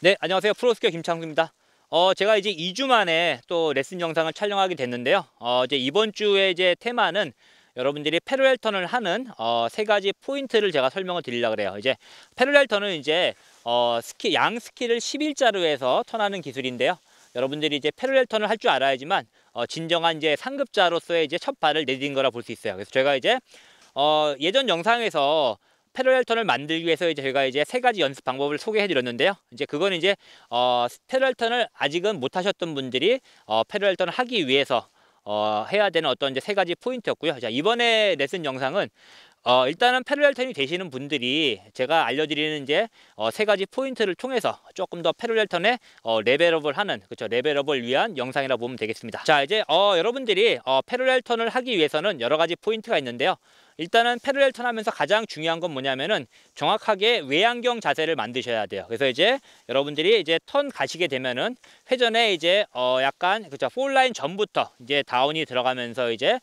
네, 안녕하세요. 프로스키어 김창수입니다. 제가 이제 2주 만에 또 레슨 영상을 촬영하게 됐는데요. 이제 이번 주에 이제 테마는 여러분들이 패러렐 턴을 하는 세 가지 포인트를 제가 설명을 드리려고 그래요. 이제 패러렐 턴은 이제 양 스키를 11자로 해서 턴하는 기술인데요. 여러분들이 이제 패러렐 턴을 할 줄 알아야지만 진정한 이제 상급자로서의 이제 첫 발을 내딘 거라 볼 수 있어요. 그래서 제가 이제 예전 영상에서 패러렐 턴을 만들기 위해서 이제 저희가 이제 세 가지 연습 방법을 소개해 드렸는데요. 이제 그건 이제 패러렐 턴을 아직은 못 하셨던 분들이 패러렐 턴을 하기 위해서 해야 되는 어떤 이제 세 가지 포인트였고요. 자, 이번에 레슨 영상은 일단은 패러렐 턴이 되시는 분들이 제가 알려드리는 이제 세 가지 포인트를 통해서 조금 더 패러렐 턴에 레벨업을 하는, 그렇죠, 레벨업을 위한 영상이라 보면 되겠습니다. 자, 이제 여러분들이 패러렐 턴을 하기 위해서는 여러 가지 포인트가 있는데요. 일단은 패러렐 턴 하면서 가장 중요한 건 뭐냐면은 정확하게 외양경 자세를 만드셔야 돼요. 그래서 이제 여러분들이 이제 턴 가시게 되면은 회전에 이제 약간, 그렇죠, 폴라인 전부터 이제 다운이 들어가면서 이제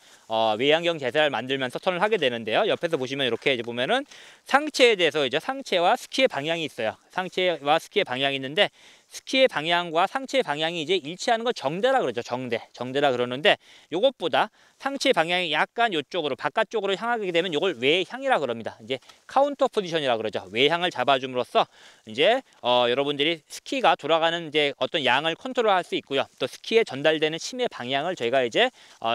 외양경 자세를 만들면서 턴을 하게 되는데요. 옆에서 보시면 이렇게 이제 보면은 상체에 대해서 이제 상체와 스키의 방향이 있어요. 상체와 스키의 방향이 있는데 스키의 방향과 상체의 방향이 이제 일치하는 걸 정대라 그러죠. 정대라 그러는데 요것보다 상체의 방향이 약간 이쪽으로 바깥쪽으로 향하게 되면 이걸 외향이라 그럽니다. 이제 카운터 포지션이라 그러죠. 외향을 잡아줌으로써 이제 여러분들이 스키가 돌아가는 이제 어떤 양을 컨트롤할 수 있고요. 또 스키에 전달되는 힘의 방향을 저희가 이제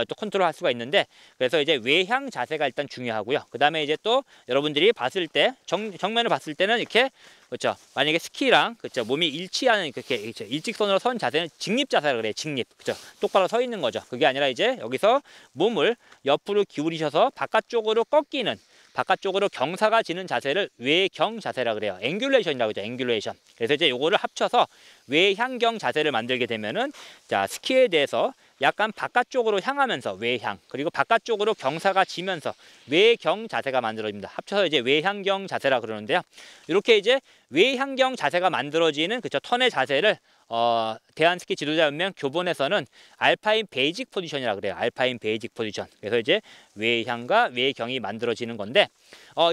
또 컨트롤할 수가 있는데, 그래서 이제 외향 자세가 일단 중요하고요. 그 다음에 이제 또 여러분들이 봤을 때 정면을 봤을 때는 이렇게, 그렇죠, 만약에 스키랑, 그렇죠, 몸이 일치하는 그렇게, 그렇죠, 일직선으로 선 자세는 직립 자세라 그래요. 직립. 그렇죠, 똑바로 서 있는 거죠. 그게 아니라 이제 여기서 몸을 옆으로 기울이셔서 바깥쪽으로 꺾이는, 바깥쪽으로 경사가 지는 자세를 외경 자세라 그래요. 앵귤레이션이라고 하죠. 앵귤레이션. 그래서 이제 요거를 합쳐서 외향경 자세를 만들게 되면은, 자, 스키에 대해서 약간 바깥쪽으로 향하면서 외향, 그리고 바깥쪽으로 경사가 지면서 외경 자세가 만들어집니다. 합쳐서 이제 외향경 자세라 그러는데요. 이렇게 이제 외향경 자세가 만들어지는, 그쵸, 턴의 자세를 대한스키 지도자연맹 교본에서는 알파인 베이직 포지션이라 그래요. 알파인 베이직 포지션. 그래서 이제 외향과 외경이 만들어지는 건데,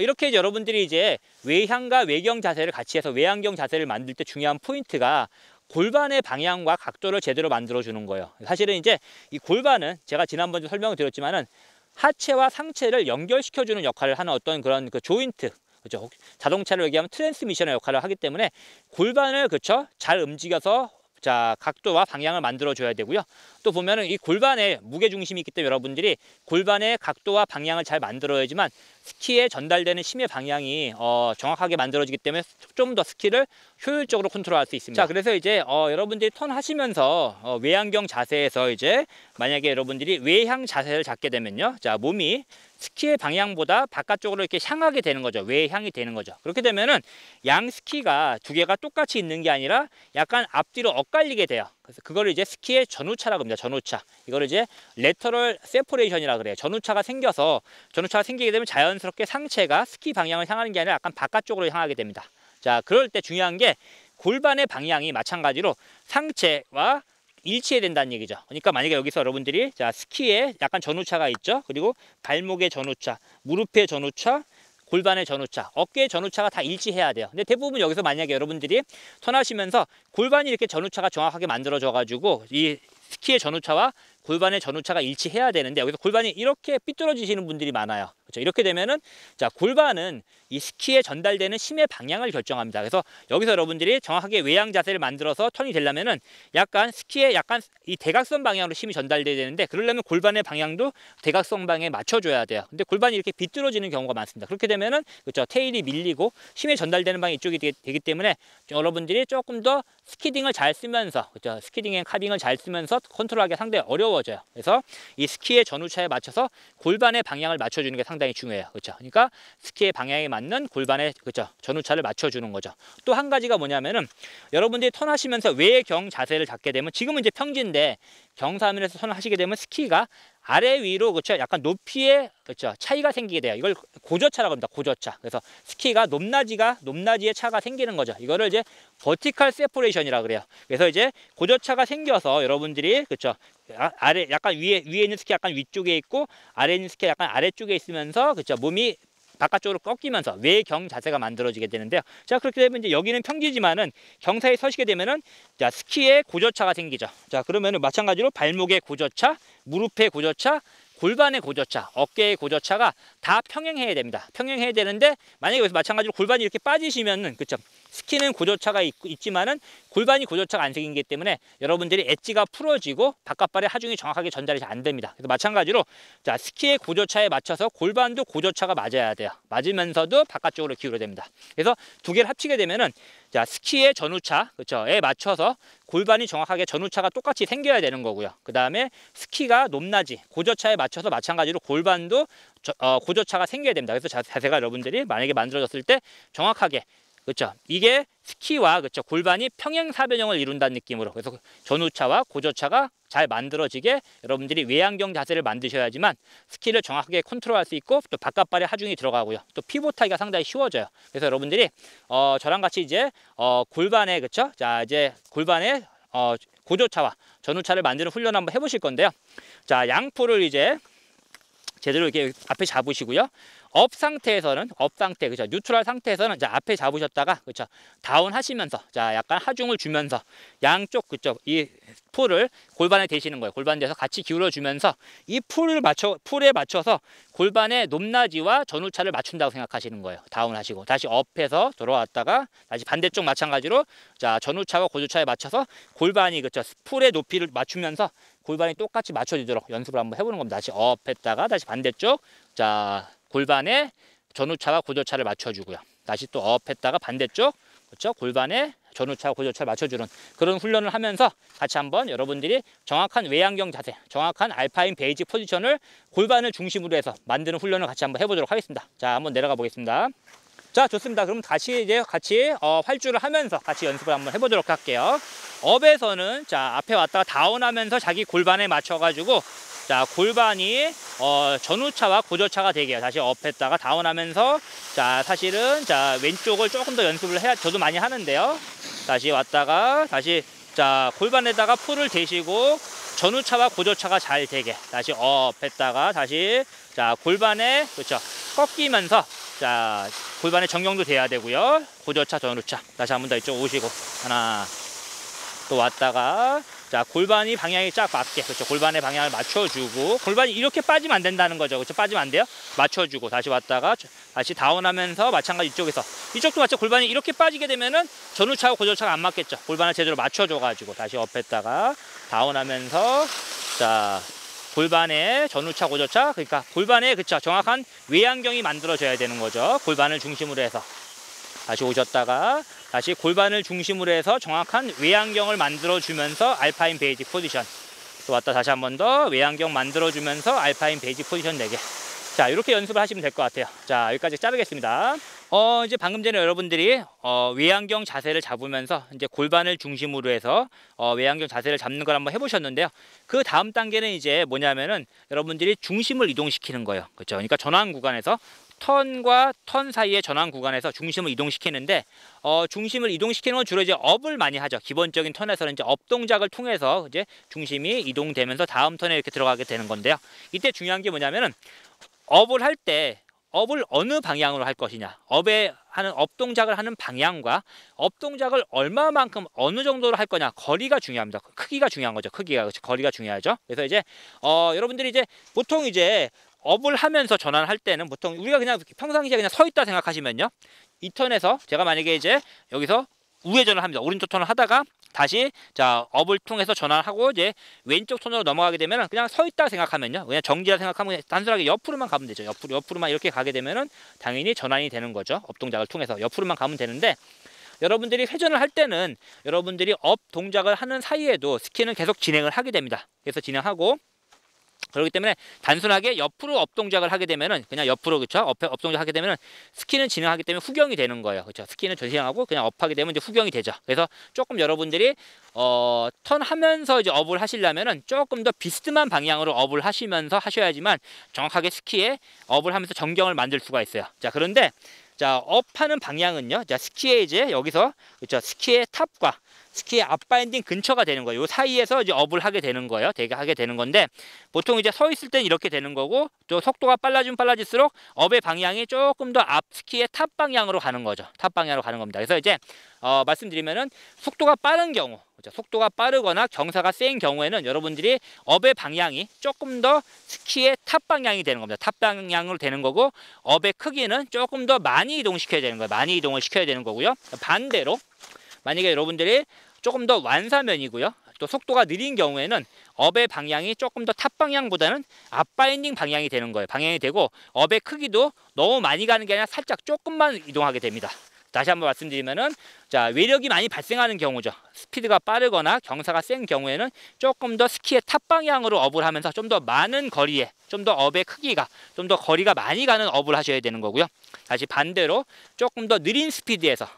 이렇게 이제 여러분들이 이제 외향과 외경 자세를 같이 해서 외향경 자세를 만들 때 중요한 포인트가 골반의 방향과 각도를 제대로 만들어 주는 거예요. 사실은 이제 이 골반은 제가 지난번에 설명을 드렸지만은 하체와 상체를 연결시켜 주는 역할을 하는 어떤 그런 그 조인트, 그렇죠, 자동차를 얘기하면 트랜스미션의 역할을 하기 때문에 골반을, 그렇죠, 잘 움직여서, 자, 각도와 방향을 만들어 줘야 되고요. 또 보면은 이 골반에 무게 중심이 있기 때문에 여러분들이 골반의 각도와 방향을 잘 만들어야지만 스키에 전달되는 힘의 방향이 정확하게 만들어지기 때문에 좀 더 스키를 효율적으로 컨트롤할 수 있습니다. 자, 그래서 이제 여러분들이 턴 하시면서 외양경 자세에서 이제 만약에 여러분들이 외향 자세를 잡게 되면요, 자, 몸이 스키의 방향보다 바깥쪽으로 이렇게 향하게 되는 거죠. 외향이 되는 거죠. 그렇게 되면은 양 스키가 두 개가 똑같이 있는 게 아니라 약간 앞뒤로 엇갈리게 돼요. 그래서 그거를 이제 스키의 전후차라고 합니다. 전후차. 이거를 이제 레터럴 세퍼레이션이라 그래요. 전후차가 생기게 되면 자연스럽게 상체가 스키 방향을 향하는 게 아니라 약간 바깥쪽으로 향하게 됩니다. 자, 그럴 때 중요한 게 골반의 방향이 마찬가지로 상체와 일치해야 된다는 얘기죠. 그러니까 만약에 여기서 여러분들이, 자, 스키에 약간 전후차가 있죠. 그리고 발목의 전후차, 무릎의 전후차, 골반의 전후차, 어깨의 전후차가 다 일치해야 돼요. 근데 대부분 여기서 만약에 여러분들이 턴하시면서 골반이 이렇게 전후차가 정확하게 만들어져 가지고 이 스키의 전후차와 골반의 전후차가 일치해야 되는데 여기서 골반이 이렇게 삐뚤어지시는 분들이 많아요. 그렇죠? 이렇게 되면은, 자, 골반은 이 스키에 전달되는 힘의 방향을 결정합니다. 그래서 여기서 여러분들이 정확하게 외양 자세를 만들어서 턴이 되려면은 약간 스키에 약간 이 대각선 방향으로 힘이 전달돼야 되는데, 그러려면 골반의 방향도 대각선 방향에 맞춰줘야 돼요. 근데 골반이 이렇게 비뚤어지는 경우가 많습니다. 그렇게 되면은, 그렇죠, 테일이 밀리고 힘이 전달되는 방향이 이쪽이 되기 때문에 여러분들이 조금 더 스키딩을 잘 쓰면서, 그렇죠, 스키딩 앤 카빙을 잘 쓰면서 컨트롤하기가 상당히 어려워져요. 그래서 이 스키의 전후차에 맞춰서 골반의 방향을 맞춰주는 게 상당히 중요해요. 그렇죠. 그러니까 스키의 방향에 맞는 골반의, 그렇죠, 전후차를 맞춰주는 거죠. 또 한 가지가 뭐냐면은 여러분들이 턴하시면서 외경 자세를 잡게 되면, 지금은 이제 평지인데 경사면에서 턴을 하시게 되면 스키가 아래 위로, 그렇죠, 약간 높이의, 그렇죠, 차이가 생기게 돼요. 이걸 고저차라고 합니다. 고저차. 그래서 스키가 높낮이의 차가 생기는 거죠. 이거를 이제 버티컬 세퍼레이션이라 그래요. 그래서 이제 고저차가 생겨서 여러분들이, 그렇죠, 아래 약간 위에 있는 스키 약간 위쪽에 있고 아래 있는 스키 약간 아래쪽에 있으면서, 그렇죠, 몸이 바깥쪽으로 꺾이면서 외경 자세가 만들어지게 되는데요. 자, 그렇게 되면 이제 여기는 평지지만은 경사에 서시게 되면은 자, 스키에 고저차가 생기죠. 자, 그러면은 마찬가지로 발목의 고저차, 무릎의 고저차, 골반의 고저차, 어깨의 고저차가 다 평행해야 됩니다. 평행해야 되는데 만약에 여기서 마찬가지로 골반이 이렇게 빠지시면은 그쵸? 스키는 고저차가 있지만은 골반이 고저차가 안 생기기 때문에 여러분들이 엣지가 풀어지고 바깥발의 하중이 정확하게 전달이 잘 안 됩니다. 그래서 마찬가지로 자, 스키의 고저차에 맞춰서 골반도 고저차가 맞아야 돼요. 맞으면서도 바깥쪽으로 기울어야 됩니다. 그래서 두 개를 합치게 되면은 자, 스키의 전후차 그쵸?에 맞춰서 골반이 정확하게 전후차가 똑같이 생겨야 되는 거고요. 그 다음에 스키가 높낮이 고저차에 맞춰서 마찬가지로 골반도 고저차가 생겨야 됩니다. 그래서 자세가 여러분들이 만약에 만들어졌을 때 정확하게 그렇죠. 이게 스키와 그렇죠. 골반이 평행사변형을 이룬다는 느낌으로 그래서 전후차와 고저차가 잘 만들어지게 여러분들이 외양경 자세를 만드셔야지만 스키를 정확하게 컨트롤할 수 있고 또 바깥발에 하중이 들어가고요. 또 피봇하기가 상당히 쉬워져요. 그래서 여러분들이 저랑 같이 이제 골반에 그렇죠. 자, 이제 골반에 고저차와 전후차를 만드는 훈련 한번 해보실 건데요. 자, 양포를 이제 제대로 이렇게 앞에 잡으시고요. 업 상태에서는 업 상태 그죠 뉴트럴 상태에서는 자 앞에 잡으셨다가 그죠 다운 하시면서 자 약간 하중을 주면서 양쪽 그쪽 이 풀을 골반에 대시는 거예요. 골반에 대서 같이 기울여 주면서 이 풀에 맞춰서 골반의 높낮이와 전후차를 맞춘다고 생각하시는 거예요. 다운 하시고 다시 업해서 돌아왔다가 다시 반대쪽 마찬가지로 자 전후차와 고저차에 맞춰서 골반이 그죠 풀의 높이를 맞추면서 골반이 똑같이 맞춰지도록 연습을 한번 해보는 겁니다. 다시 업했다가 다시 반대쪽 자 골반에 전후차와 고저차를 맞춰주고요. 다시 또 업했다가 반대쪽 그렇죠? 골반에 전후차와 고저차를 맞춰주는 그런 훈련을 하면서 같이 한번 여러분들이 정확한 외양경 자세, 정확한 알파인 베이직 포지션을 골반을 중심으로 해서 만드는 훈련을 같이 한번 해보도록 하겠습니다. 자, 한번 내려가 보겠습니다. 자, 좋습니다. 그럼 다시 이제 같이 활주를 하면서 같이 연습을 한번 해보도록 할게요. 업에서는 자 앞에 왔다가 다운하면서 자기 골반에 맞춰가지고 자 골반이 전후차와 고저차가 되게요. 다시 업했다가 다운하면서 자 사실은 자 왼쪽을 조금 더 연습을 해야 저도 많이 하는데요. 다시 왔다가 다시 자 골반에다가 풀을 대시고 전후차와 고저차가 잘 되게 다시 업했다가 다시 자 골반에 그렇죠 꺾이면서 자 골반의 정경도 돼야 되고요. 고저차 전후차 다시 한 번 더 이쪽 오시고 하나 또 왔다가 자 골반이 방향이 쫙 맞게 그렇죠 골반의 방향을 맞춰주고 골반이 이렇게 빠지면 안 된다는 거죠. 그렇죠 빠지면 안 돼요. 맞춰주고 다시 왔다가 다시 다운하면서 마찬가지 이쪽에서 이쪽도 마찬가지 골반이 이렇게 빠지게 되면은 전후차와 고저차가 안 맞겠죠. 골반을 제대로 맞춰줘 가지고 다시 업했다가 다운하면서 자 골반에 전후차 고저차 그러니까 골반에 그쵸 정확한 외양경이 만들어져야 되는 거죠. 골반을 중심으로 해서 다시 오셨다가 다시 골반을 중심으로 해서 정확한 외양경을 만들어주면서 알파인 베이직 포지션 또 왔다 다시 한 번 더 외양경 만들어주면서 알파인 베이직 포지션 4개 자 이렇게 연습을 하시면 될 것 같아요. 자 여기까지 자르겠습니다. 이제 방금 전에 여러분들이 외양경 자세를 잡으면서 이제 골반을 중심으로 해서 외양경 자세를 잡는 걸 한번 해보셨는데요. 그 다음 단계는 이제 뭐냐면은 여러분들이 중심을 이동시키는 거예요. 그렇죠? 그러니까 전환 구간에서 턴과 턴 사이의 전환 구간에서 중심을 이동시키는데 중심을 이동시키는 건 주로 이제 업을 많이 하죠. 기본적인 턴에서는 이제 업 동작을 통해서 이제 중심이 이동되면서 다음 턴에 이렇게 들어가게 되는 건데요. 이때 중요한 게 뭐냐면은 업을 할 때 업을 어느 방향으로 할 것이냐 업 동작을 하는 방향과 업 동작을 얼마만큼 어느 정도로 할 거냐 거리가 중요합니다. 크기가 중요한 거죠. 거리가 중요하죠. 그래서 이제 여러분들이 이제 보통 이제 업을 하면서 전환할 때는 보통 우리가 그냥 평상시에 그냥 서 있다 생각하시면요. 이 턴에서 제가 만약에 이제 여기서 우회전을 합니다. 오른쪽 턴을 하다가 다시 자 업을 통해서 전환하고 이제 왼쪽 턴으로 넘어가게 되면 그냥 서 있다 생각하면요. 그냥 정지라 생각하면 단순하게 옆으로만 가면 되죠. 옆으로만 이렇게 가게 되면은 당연히 전환이 되는 거죠. 업 동작을 통해서 옆으로만 가면 되는데 여러분들이 회전을 할 때는 여러분들이 업 동작을 하는 사이에도 스키는 계속 진행을 하게 됩니다. 그래서 진행하고 그렇기 때문에 단순하게 옆으로 업 동작을 하게 되면은 그냥 옆으로 그쵸 업 동작 하게 되면은 스키는 진행하기 때문에 후경이 되는 거예요. 그렇죠? 스키는 전진하고 그냥 업하게 되면 이제 후경이 되죠. 그래서 조금 여러분들이 턴하면서 이제 업을 하시려면은 조금 더 비스듬한 방향으로 업을 하시면서 하셔야지만 정확하게 스키에 업을 하면서 정경을 만들 수가 있어요. 자 그런데 자 업하는 방향은요. 자 스키에 이제 여기서 그렇죠 스키의 탑과 스키의 앞바인딩 근처가 되는 거예요. 요 사이에서 이제 업을 하게 되는 거예요. 되게 하게 되는 건데 보통 이제 서 있을 때는 이렇게 되는 거고 또 속도가 빨라지면 빨라질수록 업의 방향이 조금 더 앞 스키의 탑 방향으로 가는 거죠. 탑 방향으로 가는 겁니다. 그래서 이제 말씀드리면은 속도가 빠른 경우, 그렇죠? 속도가 빠르거나 경사가 센 경우에는 여러분들이 업의 방향이 조금 더 스키의 탑 방향이 되는 겁니다. 탑 방향으로 되는 거고 업의 크기는 조금 더 많이 이동시켜야 되는 거예요. 많이 이동을 시켜야 되는 거고요. 반대로 만약에 여러분들이 조금 더 완사면이고요. 또 속도가 느린 경우에는 업의 방향이 조금 더 탑 방향보다는 앞바인딩 방향이 되는 거예요. 방향이 되고 업의 크기도 너무 많이 가는 게 아니라 살짝 조금만 이동하게 됩니다. 다시 한번 말씀드리면은 자 외력이 많이 발생하는 경우죠. 스피드가 빠르거나 경사가 센 경우에는 조금 더 스키의 탑 방향으로 업을 하면서 좀 더 많은 거리에 좀 더 업의 크기가 좀 더 거리가 많이 가는 업을 하셔야 되는 거고요. 다시 반대로 조금 더 느린 스피드에서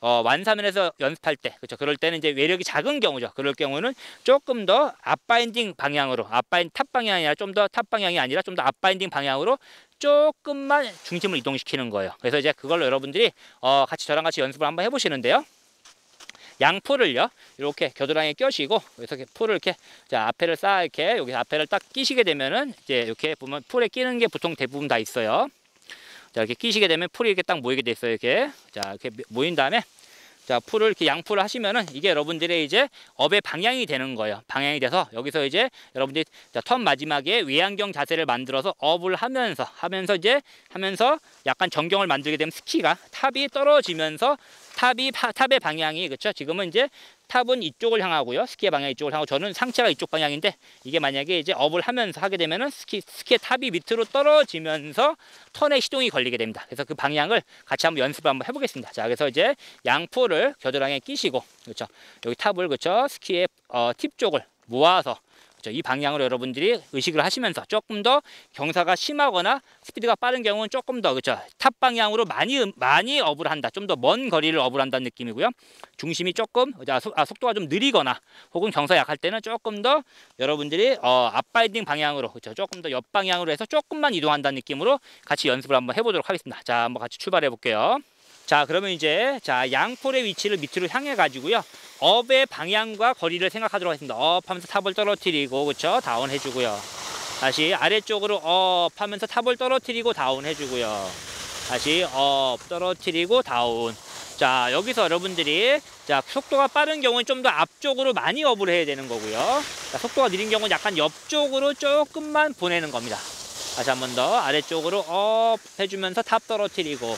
완사면에서 연습할 때 그렇죠. 그럴 때는 이제 외력이 작은 경우죠. 그럴 경우는 조금 더 앞바인딩 방향으로 탑 방향이 아니라 좀 더 탑 방향이 아니라 좀 더 앞바인딩 방향으로 조금만 중심을 이동시키는 거예요. 그래서 이제 그걸로 여러분들이 같이 저랑 같이 연습을 한번 해보시는데요. 양포를요 이렇게 겨드랑이에 껴시고 여기서 이렇게 풀을 이렇게 자 앞에를 싹 이렇게 여기 앞에를 딱 끼시게 되면은 이제 이렇게 보면 풀에 끼는 게 보통 대부분 다 있어요. 자 이렇게 끼시게 되면 풀이 이렇게 딱 모이게 돼 있어요. 이렇게 자 이렇게 모인 다음에 자 풀을 이렇게 양풀을 하시면은 이게 여러분들의 이제 업의 방향이 되는 거예요. 방향이 돼서 여기서 이제 여러분들이 자, 턴 마지막에 외양경 자세를 만들어서 업을 하면서 약간 전경을 만들게 되면 스키가 탑이 떨어지면서 탑의 방향이 그렇죠. 지금은 이제 탑은 이쪽을 향하고요. 스키의 방향이 이쪽을 향하고 저는 상체가 이쪽 방향인데 이게 만약에 이제 업을 하면서 하게 되면은 스키의 탑이 밑으로 떨어지면서 턴에 시동이 걸리게 됩니다. 그래서 그 방향을 같이 한번 연습을 한번 해보겠습니다. 자, 그래서 이제 양포를 겨드랑이에 끼시고 그렇죠. 여기 탑을 그렇죠. 스키의 팁 쪽을 모아서 그렇죠? 이 방향으로 여러분들이 의식을 하시면서 조금 더 경사가 심하거나 스피드가 빠른 경우는 조금 더 그렇죠. 탑 방향으로 많이 업을 한다. 좀 더 먼 거리를 업을 한다는 느낌이고요. 중심이 조금 속도가 좀 느리거나 혹은 경사 약할 때는 조금 더 여러분들이 앞바인딩 방향으로 그렇죠. 조금 더 옆 방향으로 해서 조금만 이동한다는 느낌으로 같이 연습을 한번 해보도록 하겠습니다. 자, 한번 같이 출발해 볼게요. 자, 그러면 이제 자 양폴의 위치를 밑으로 향해 가지고요. 업의 방향과 거리를 생각하도록 하겠습니다. 업 하면서 탑을 떨어뜨리고 그렇죠? 다운 해주고요. 다시 아래쪽으로 업 하면서 탑을 떨어뜨리고 다운 해주고요. 다시 업 떨어뜨리고 다운. 자, 여기서 여러분들이 자 속도가 빠른 경우는 좀 더 앞쪽으로 많이 업을 해야 되는 거고요. 자, 속도가 느린 경우는 약간 옆쪽으로 조금만 보내는 겁니다. 다시 한 번 더 아래쪽으로 업 해주면서 탑 떨어뜨리고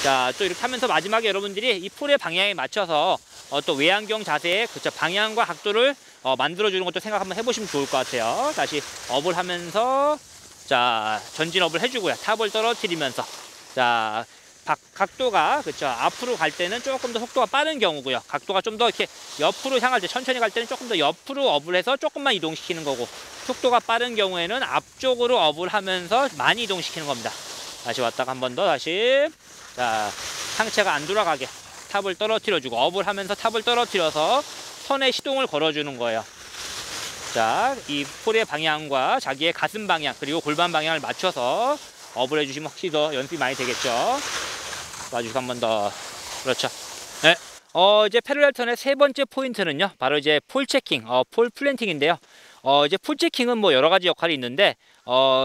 자, 또 이렇게 하면서 마지막에 여러분들이 이 풀의 방향에 맞춰서 또 외양경 자세의 그쵸 방향과 각도를 만들어주는 것도 생각 한번 해보시면 좋을 것 같아요. 다시 업을 하면서 자 전진 업을 해주고요. 탑을 떨어뜨리면서 자 각도가 그쵸 앞으로 갈 때는 조금 더 속도가 빠른 경우고요. 각도가 좀 더 이렇게 옆으로 향할 때 천천히 갈 때는 조금 더 옆으로 업을 해서 조금만 이동시키는 거고 속도가 빠른 경우에는 앞쪽으로 업을 하면서 많이 이동시키는 겁니다. 다시 왔다가 한 번 더 다시 자 상체가 안 돌아가게 탑을 떨어뜨려주고 업을 하면서 탑을 떨어뜨려서 선에 시동을 걸어주는 거예요. 자, 이 폴의 방향과 자기의 가슴 방향 그리고 골반 방향을 맞춰서 업을 해주시면 확실히 더 연습이 많이 되겠죠. 봐주시고 한 번 더 그렇죠. 네. 이제 패러렐 턴의 세 번째 포인트는요. 바로 이제 폴 체킹, 폴 플랜팅인데요. 이제 폴 체킹은 뭐 여러 가지 역할이 있는데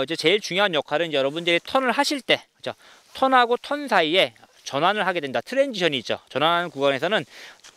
이제 제일 중요한 역할은 이제 여러분들이 턴을 하실 때 그렇죠. 턴하고 턴 사이에 전환을 하게 된다. 트랜지션이 있죠. 전환하는 구간에서는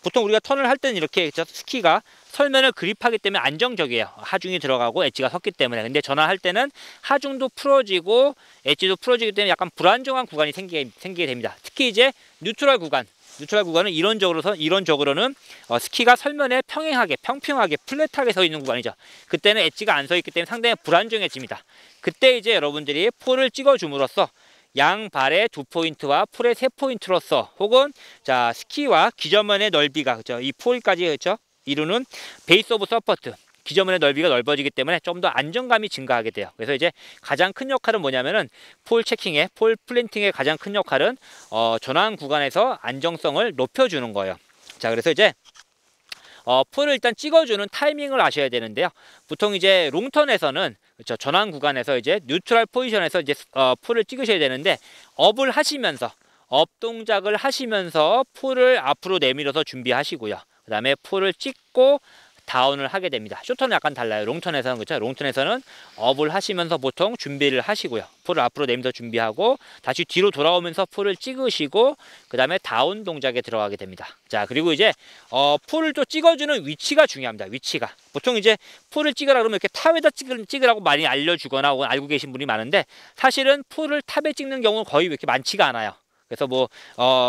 보통 우리가 턴을 할 때는 이렇게 스키가 설면을 그립하기 때문에 안정적이에요. 하중이 들어가고 엣지가 섰기 때문에. 근데 전환할 때는 하중도 풀어지고 엣지도 풀어지기 때문에 약간 불안정한 구간이 생기게 됩니다. 특히 이제 뉴트럴 구간은 이론적으로는 스키가 설면에 평평하게 플랫하게 서 있는 구간이죠. 그때는 엣지가 안 서 있기 때문에 상당히 불안정해집니다. 그때 이제 여러분들이 폴을 찍어 줌으로써 양 발의 2포인트와 폴의 3포인트로서 혹은 자 스키와 기저면의 넓이가 그죠 이 폴까지 그죠 이루는 베이스 오브 서포트 기저면의 넓이가 넓어지기 때문에 좀 더 안정감이 증가하게 돼요. 그래서 이제 가장 큰 역할은 뭐냐면은 폴 체킹의 폴 플랜팅의 가장 큰 역할은 전환 구간에서 안정성을 높여주는 거예요. 자 그래서 이제 폴을 일단 찍어주는 타이밍을 아셔야 되는데요. 보통 이제 롱턴에서는 그렇죠. 전환 구간에서 이제 뉴트럴 포지션에서 이제 폴을 찍으셔야 되는데 업을 하시면서 업 동작을 하시면서 풀을 앞으로 내밀어서 준비하시고요. 그 다음에 풀을 찍고 다운을 하게 됩니다. 쇼턴은 약간 달라요. 롱턴에서는 그렇죠. 롱턴에서는 업을 하시면서 보통 준비를 하시고요. 풀을 앞으로 내밀어서 준비하고 다시 뒤로 돌아오면서 풀을 찍으시고 그 다음에 다운 동작에 들어가게 됩니다. 자, 그리고 이제 풀을 또 찍어주는 위치가 중요합니다. 위치가 보통 이제 풀을 찍으라 그러면 이렇게 탑에다 찍으라고 많이 알려주거나 혹은 알고 계신 분이 많은데 사실은 풀을 탑에 찍는 경우는 거의 이렇게 많지가 않아요. 그래서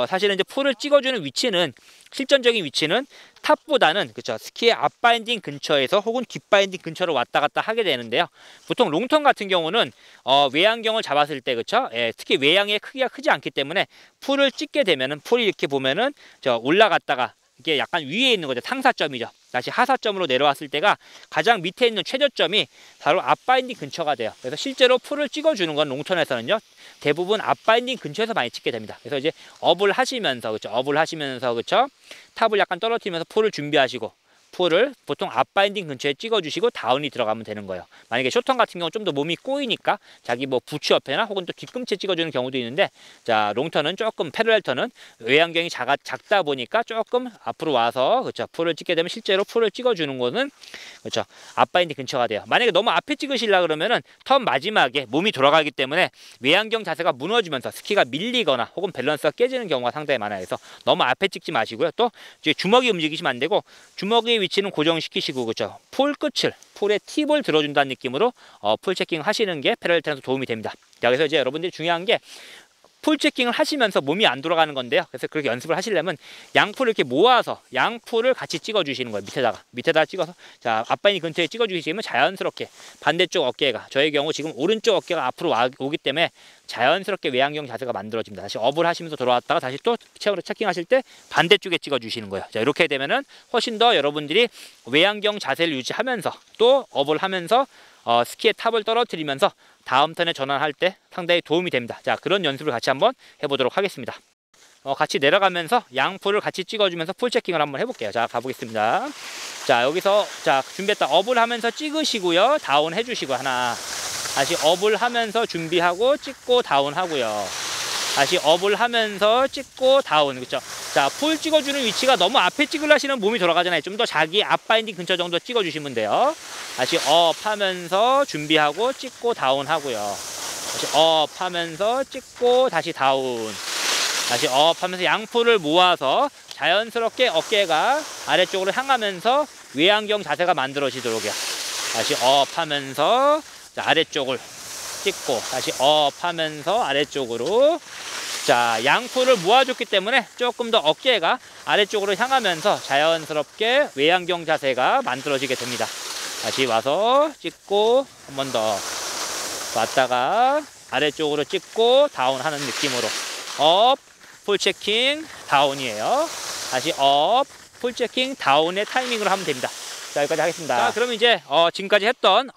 사실은 이제 풀을 찍어주는 위치는 실전적인 위치는 탑보다는 그렇죠. 스키의 앞바인딩 근처에서 혹은 뒷바인딩 근처로 왔다 갔다 하게 되는데요. 보통 롱턴 같은 경우는 외양경을 잡았을 때 그렇죠. 예, 특히 외양의 크기가 크지 않기 때문에 풀을 찍게 되면은 풀이 이렇게 보면은 올라갔다가 이게 약간 위에 있는 거죠. 상사점이죠. 다시 하사점으로 내려왔을 때가 가장 밑에 있는 최저점이 바로 앞바인딩 근처가 돼요. 그래서 실제로 풀을 찍어주는 건 롱턴에서는요. 대부분 앞바인딩 근처에서 많이 찍게 됩니다. 그래서 이제 업을 하시면서 그렇죠. 업을 하시면서 그렇죠. 탑을 약간 떨어뜨리면서 풀을 준비하시고 풀을 보통 앞바인딩 근처에 찍어주시고 다운이 들어가면 되는 거예요. 만약에 쇼턴 같은 경우 좀 더 몸이 꼬이니까 자기 부츠 옆에나 혹은 또 뒤꿈치에 찍어주는 경우도 있는데 자 롱턴은 조금 패러렐턴은 외양경이 작다 보니까 조금 앞으로 와서 그렇죠. 풀을 찍게 되면 실제로 풀을 찍어주는 거는 그렇죠. 앞바인딩 근처가 돼요. 만약에 너무 앞에 찍으시려 그러면은 턴 마지막에 몸이 돌아가기 때문에 외양경 자세가 무너지면서 스키가 밀리거나 혹은 밸런스가 깨지는 경우가 상당히 많아요. 그래서 너무 앞에 찍지 마시고요. 또 이제 주먹이 움직이시면 안 되고 주먹의 위치는 고정시키시고 그렇죠. 풀의 팁을 들어준다는 느낌으로 풀 체킹 하시는 게 패러렐턴에서 도움이 됩니다. 자, 그래서 이제 여러분들이 중요한 게 풀 체킹을 하시면서 몸이 안 돌아가는 건데요. 그래서 그렇게 연습을 하시려면 양풀을 이렇게 모아서 양풀을 같이 찍어 주시는 거예요. 밑에다가 찍어서 자 앞바인딩 근처에 찍어 주시면 자연스럽게 반대쪽 어깨가 저의 경우 지금 오른쪽 어깨가 앞으로 오기 때문에 자연스럽게 외양경 자세가 만들어집니다. 다시 업을 하시면서 돌아왔다가 다시 또 체킹 하실 때 반대쪽에 찍어 주시는 거예요. 자, 이렇게 되면은 훨씬 더 여러분들이 외양경 자세를 유지하면서 또 업을 하면서 스키의 탑을 떨어뜨리면서 다음 턴에 전환할 때 상당히 도움이 됩니다. 자, 그런 연습을 같이 한번 해보도록 하겠습니다. 같이 내려가면서 양풀을 같이 찍어주면서 풀 체킹을 한번 해볼게요. 자, 가보겠습니다. 자, 여기서 자 준비했다 업을 하면서 찍으시고요. 다운 해주시고 하나 다시 업을 하면서 준비하고 찍고 다운 하고요. 다시 업을 하면서 찍고 다운 그렇죠. 자, 풀 찍어주는 위치가 너무 앞에 찍으려 하시는 몸이 돌아가잖아요. 좀 더 자기 앞바인딩 근처 정도 찍어주시면 돼요. 다시 업 하면서 준비하고 찍고 다운 하고요. 다시 업 하면서 찍고 다시 다운. 다시 업 하면서 양풀을 모아서 자연스럽게 어깨가 아래쪽으로 향하면서 외양경 자세가 만들어지도록요. 다시 업 하면서 아래쪽을 찍고 다시 업 하면서 아래쪽으로 자 양풀을 모아줬기 때문에 조금 더 어깨가 아래쪽으로 향하면서 자연스럽게 외양경 자세가 만들어지게 됩니다. 다시 와서 찍고 한 번 더 왔다가 아래쪽으로 찍고 다운하는 느낌으로 업 풀체킹 다운이에요. 다시 업 풀체킹 다운의 타이밍으로 하면 됩니다. 자, 여기까지 하겠습니다. 자, 그럼 이제 지금까지 했던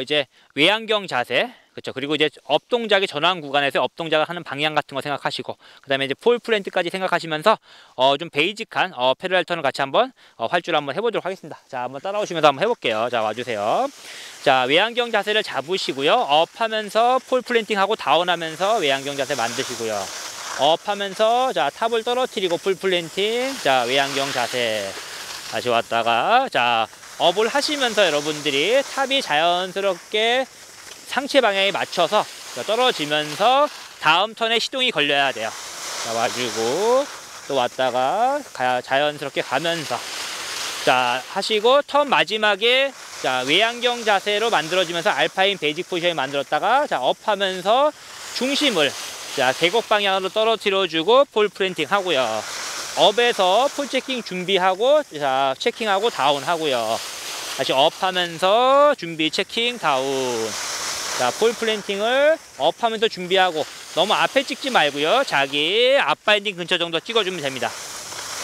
이제 외양경 자세 그렇죠. 그리고 이제 업 동작의 전환 구간에서 업 동작을 하는 방향 같은 거 생각하시고 그다음에 이제 폴 플랜트까지 생각하시면서 좀 베이직한 패러렐턴을 같이 한번 활주를 한번 해보도록 하겠습니다. 자, 한번 따라오시면서 한번 해볼게요. 자, 와주세요. 자, 외양경 자세를 잡으시고요. 업 하면서 폴 플랜팅하고 다운하면서 외양경 자세 만드시고요. 업 하면서 자 탑을 떨어뜨리고 풀 플랜팅 자 외양경 자세 다시 왔다가 자 업을 하시면서 여러분들이 탑이 자연스럽게 상체 방향에 맞춰서 떨어지면서 다음 턴에 시동이 걸려야 돼요. 자, 와주고 또 왔다가 자연스럽게 가면서 자 하시고 턴 마지막에 자 외양경 자세로 만들어지면서 알파인 베이직 포지션이 만들었다가 자 업하면서 중심을 자 계곡 방향으로 떨어뜨려주고 폴 플랜팅 하고요. 업에서 풀 체킹 준비하고 자 체킹하고 다운 하고요. 다시 업하면서 준비 체킹 다운. 자 폴 플랜팅을 업하면서 준비하고 너무 앞에 찍지 말고요. 자기 앞바인딩 근처 정도 찍어주면 됩니다.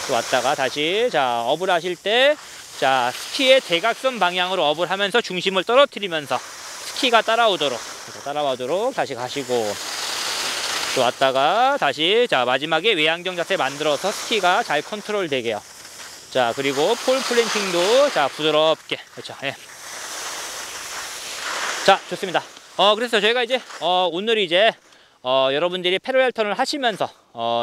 또 왔다가 다시 자 업을 하실 때 자 스키의 대각선 방향으로 업을 하면서 중심을 떨어뜨리면서 스키가 따라오도록 다시 가시고 또 왔다가 다시 자 마지막에 외양경 자세 만들어서 스키가 잘 컨트롤 되게요. 자 그리고 폴 플랜팅도 자 부드럽게 그렇죠. 예. 자 좋습니다. 그래서 저희가 이제 오늘 이제 여러분들이 패러렐 턴을 하시면서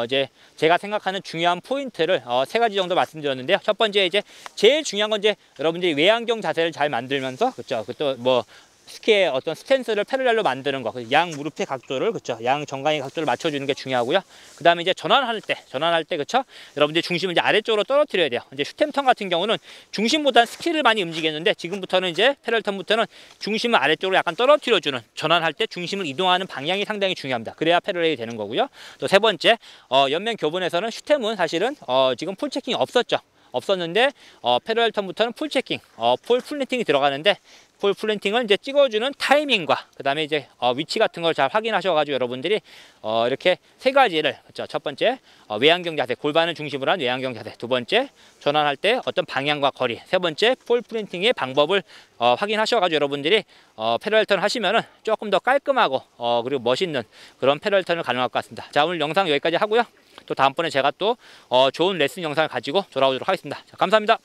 이제 제가 생각하는 중요한 포인트를 세 가지 정도 말씀드렸는데요. 첫 번째 이제 제일 중요한 건 이제 여러분들이 외안경 자세를 잘 만들면서 그렇죠. 또 뭐 스키의 어떤 스탠스를 패러렐로 만드는 거, 양 무릎의 각도를 그렇죠, 양 정강이 각도를 맞춰주는 게 중요하고요. 그 다음에 이제 전환할 때 그렇죠, 여러분들 중심을 이제 아래쪽으로 떨어뜨려야 돼요. 이제 슈템턴 같은 경우는 중심보다는 스키를 많이 움직이는데 지금부터는 이제 패러렐 턴부터는 중심을 아래쪽으로 약간 떨어뜨려주는, 전환할 때 중심을 이동하는 방향이 상당히 중요합니다. 그래야 패러렐이 되는 거고요. 또 세 번째, 옆면 교본에서는 슈템은 사실은 지금 풀 체킹이 없었는데 패러렐 턴부터는 풀 체킹, 풀 플랜팅이 들어가는데 풀 플랜팅을 이제 찍어주는 타이밍과 그 다음에 이제 위치 같은 걸 잘 확인하셔가지고 여러분들이 이렇게 세 가지를 그렇죠. 첫 번째 외안경 자세, 골반을 중심으로 한 외안경 자세. 두 번째 전환할 때 어떤 방향과 거리. 세 번째 풀 플랜팅의 방법을 확인하셔가지고 여러분들이 패러렐 턴 하시면은 조금 더 깔끔하고 그리고 멋있는 그런 패러렐 턴을 가능할 것 같습니다. 자, 오늘 영상 여기까지 하고요. 또 다음번에 제가 또 좋은 레슨 영상을 가지고 돌아오도록 하겠습니다. 자, 감사합니다.